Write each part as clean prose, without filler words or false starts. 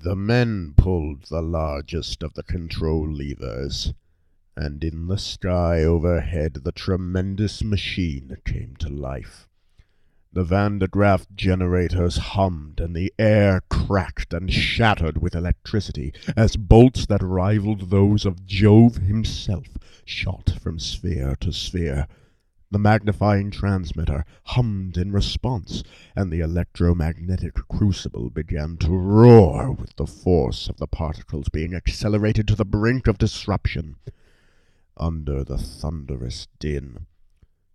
The men pulled the largest of the control levers, and in the sky overhead the tremendous machine came to life. The Van de Graaff generators hummed, and the air cracked and shattered with electricity as bolts that rivaled those of Jove himself shot from sphere to sphere. The magnifying transmitter hummed in response, and the electromagnetic crucible began to roar with the force of the particles being accelerated to the brink of disruption. Under the thunderous din,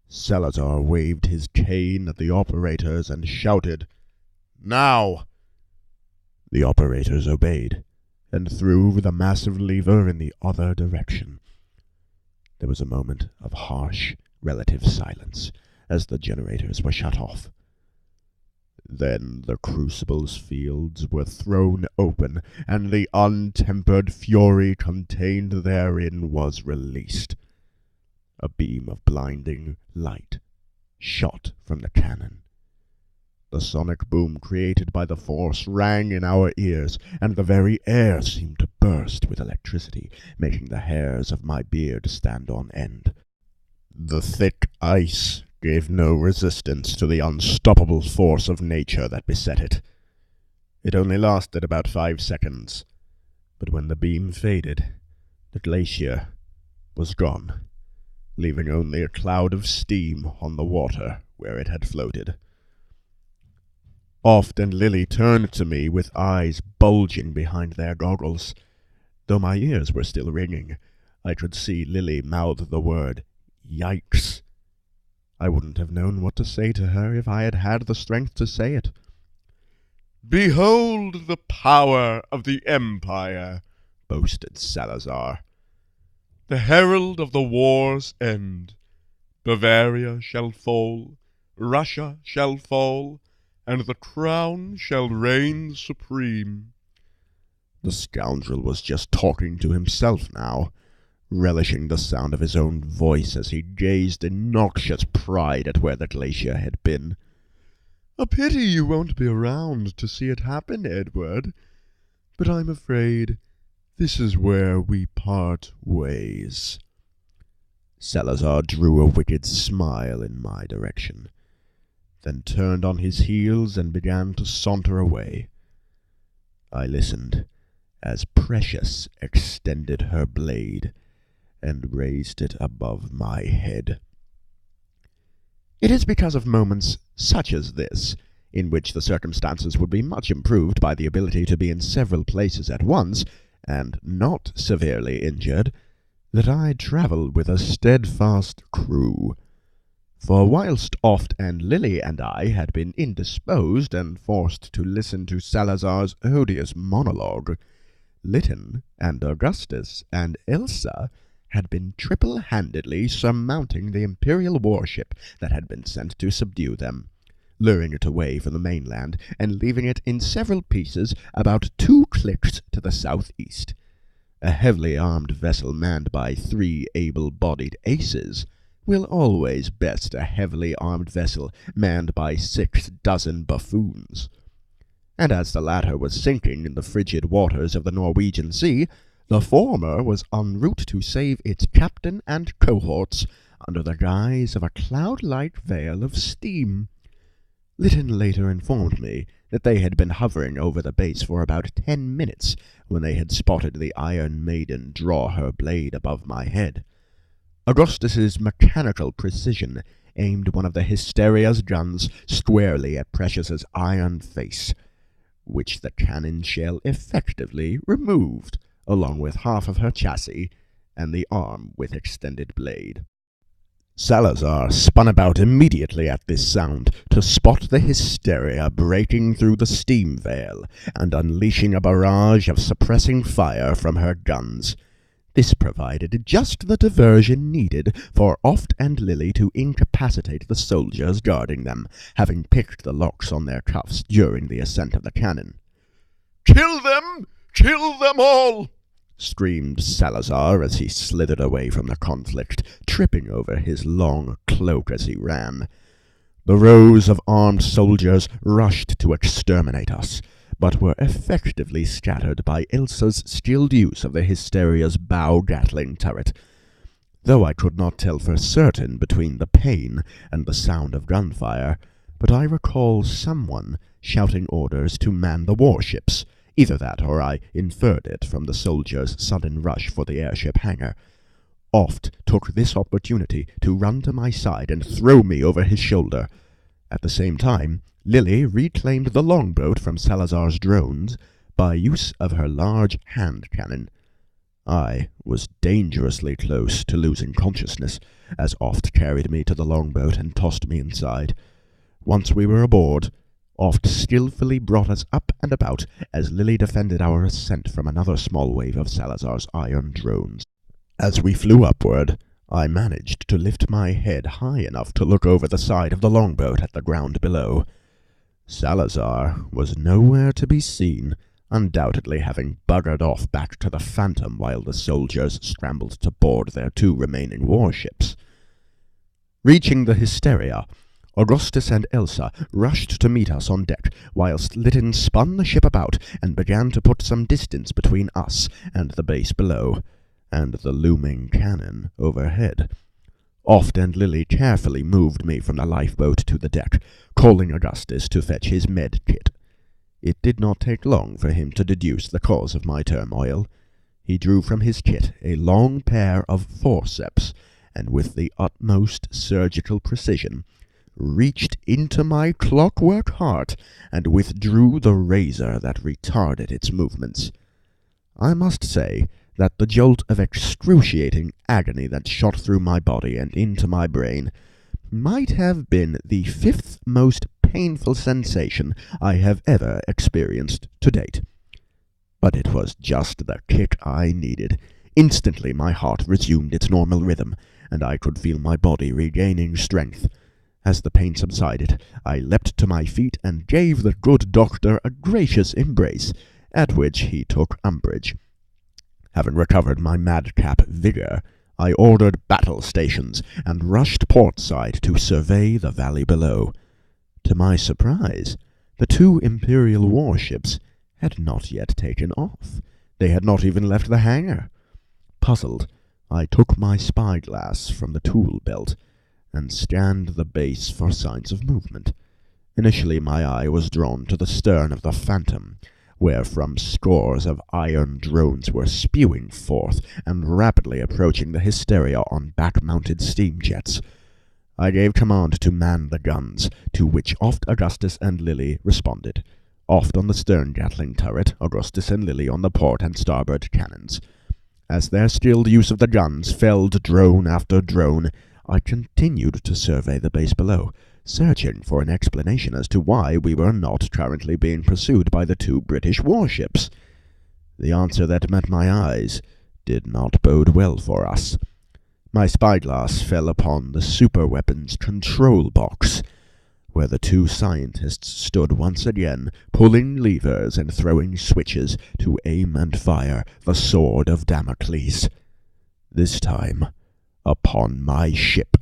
Salazar waved his cane at the operators and shouted, "Now!" The operators obeyed, and threw the massive lever in the other direction. There was a moment of harsh, relative silence as the generators were shut off. Then the crucible's fields were thrown open, and the untempered fury contained therein was released. A beam of blinding light shot from the cannon. The sonic boom created by the force rang in our ears, and the very air seemed to burst with electricity, making the hairs of my beard stand on end. The thick ice gave no resistance to the unstoppable force of nature that beset it. It only lasted about 5 seconds, but when the beam faded, the glacier was gone, leaving only a cloud of steam on the water where it had floated. Oft and Lily turned to me with eyes bulging behind their goggles. Though my ears were still ringing, I could see Lily mouth the word, "Yikes!" I wouldn't have known what to say to her if I had had the strength to say it. "Behold the power of the Empire," boasted Salazar. "The herald of the war's end. Bavaria shall fall, Russia shall fall, and the crown shall reign supreme." The scoundrel was just talking to himself now, relishing the sound of his own voice as he gazed in noxious pride at where the glacier had been. "A pity you won't be around to see it happen, Edward. But I'm afraid this is where we part ways." Salazar drew a wicked smile in my direction, then turned on his heels and began to saunter away. I listened as Precious extended her blade and raised it above my head. It is because of moments such as this, in which the circumstances would be much improved by the ability to be in several places at once, and not severely injured, that I travelled with a steadfast crew. For whilst Oft and Lily and I had been indisposed and forced to listen to Salazar's odious monologue, Lytton and Augustus and Elsa had been triple-handedly surmounting the imperial warship that had been sent to subdue them, luring it away from the mainland and leaving it in several pieces about 2 clicks to the southeast. A heavily armed vessel manned by 3 able-bodied aces will always best a heavily armed vessel manned by 6 dozen buffoons. And as the latter was sinking in the frigid waters of the Norwegian Sea, the former was en route to save its captain and cohorts under the guise of a cloud-like veil of steam. Lytton later informed me that they had been hovering over the base for about 10 minutes when they had spotted the Iron Maiden draw her blade above my head. Augustus's mechanical precision aimed one of the Hysteria's guns squarely at Precious's iron face, which the cannon shell effectively removed, along with half of her chassis and the arm with extended blade. Salazar spun about immediately at this sound to spot the Hysteria breaking through the steam veil and unleashing a barrage of suppressing fire from her guns. This provided just the diversion needed for Oft and Lily to incapacitate the soldiers guarding them, having picked the locks on their cuffs during the ascent of the cannon. "Kill them! Kill them all!" screamed Salazar as he slithered away from the conflict, tripping over his long cloak as he ran. The rows of armed soldiers rushed to exterminate us, but were effectively scattered by Elsa's skilled use of the Hysteria's bow Gatling turret. Though I could not tell for certain between the pain and the sound of gunfire, but I recall someone shouting orders to man the warships. Either that, or I inferred it from the soldiers' sudden rush for the airship hangar. Oft took this opportunity to run to my side and throw me over his shoulder. At the same time, Lily reclaimed the longboat from Salazar's drones by use of her large hand cannon. I was dangerously close to losing consciousness, as Oft carried me to the longboat and tossed me inside. Once we were aboard, Oft skillfully brought us up and about as Lily defended our ascent from another small wave of Salazar's iron drones. As we flew upward, I managed to lift my head high enough to look over the side of the longboat at the ground below. Salazar was nowhere to be seen, undoubtedly having buggered off back to the Phantom while the soldiers scrambled to board their 2 remaining warships. Reaching the Hysteria, Augustus and Elsa rushed to meet us on deck, whilst Lytton spun the ship about and began to put some distance between us and the base below, and the looming cannon overhead. Oft and Lily carefully moved me from the lifeboat to the deck, calling Augustus to fetch his med kit. It did not take long for him to deduce the cause of my turmoil. He drew from his kit a long pair of forceps, and with the utmost surgical precision, reached into my clockwork heart and withdrew the razor that retarded its movements. I must say that the jolt of excruciating agony that shot through my body and into my brain might have been the 5th most painful sensation I have ever experienced to date. But it was just the kick I needed. Instantly my heart resumed its normal rhythm, and I could feel my body regaining strength. As the pain subsided, I leapt to my feet and gave the good doctor a gracious embrace, at which he took umbrage. Having recovered my madcap vigor, I ordered battle stations and rushed portside to survey the valley below. To my surprise, the 2 Imperial warships had not yet taken off. They had not even left the hangar. Puzzled, I took my spyglass from the tool belt and scanned the base for signs of movement. Initially my eye was drawn to the stern of the Phantom, wherefrom scores of iron drones were spewing forth and rapidly approaching the Hysteria on back-mounted steam jets. I gave command to man the guns, to which Oft, Augustus, and Lily responded. Oft on the stern Gatling turret, Augustus and Lily on the port and starboard cannons. As their skilled use of the guns felled drone after drone, I continued to survey the base below, searching for an explanation as to why we were not currently being pursued by the 2 British warships. The answer that met my eyes did not bode well for us. My spyglass fell upon the superweapons control box, where the 2 scientists stood once again, pulling levers and throwing switches to aim and fire the sword of Damocles. This time upon my ship.